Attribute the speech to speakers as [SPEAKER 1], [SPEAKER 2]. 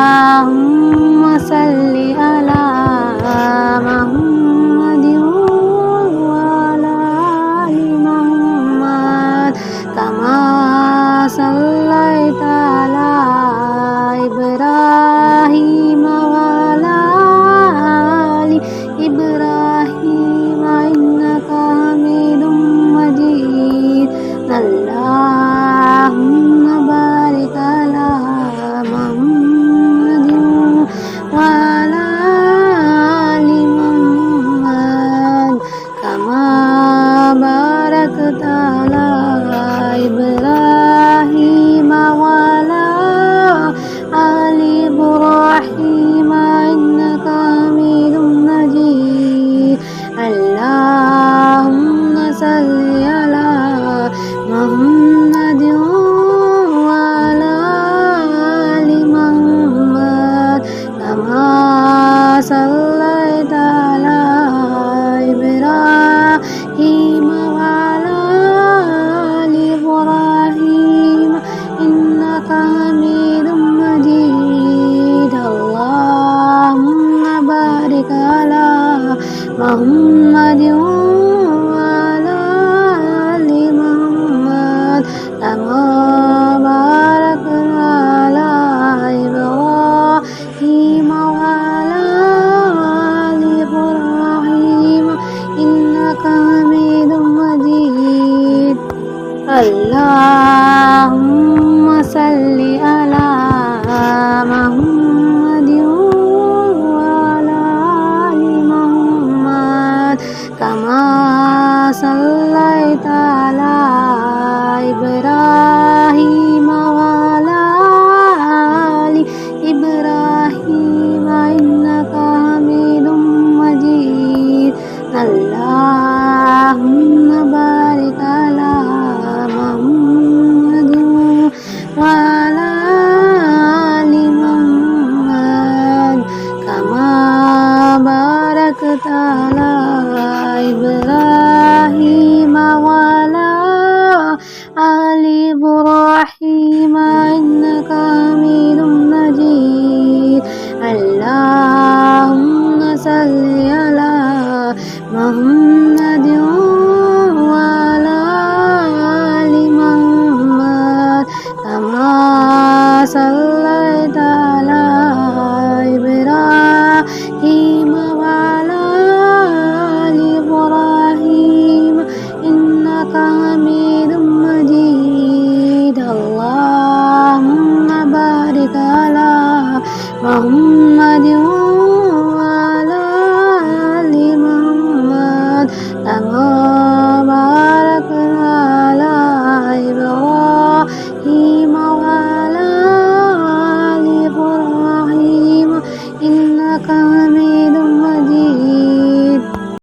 [SPEAKER 1] اللهم صل على محمد وعلى آل محمد كما صليت على إبراهيم وعلى آل إبراهيم إنك حميد مجيد اللهم بارك على محمد وعلى آل محمد كما باركت على إبراهيم وعلى آل إبراهيم إنك حميد مجيد اللهم صل على محمد وعلى آل محمد كما صليت على إبراهيم وعلى آل إبراهيم إنك حميد مجيد اللهم بارك على محمد وعلى آل محمد كما باركت على إبراهيم وعلى آل إبراهيم إنك حميد مجيد اللهم صل على محمد وعلى آل محمد كما صليت على إبراهيم وعلى آل إبراهيم إنك حميد مجيد اللهم بارك على محمد وعلى آل محمد كما باركت على إبراهيم وعلى آل إبراهيم إنك حميد مجيد اللهم صل على محمد وعلى آل محمد كما صليت على إبراهيم وعلى آل إبراهيم إنك حميد مجيد اللهم بارك على محمد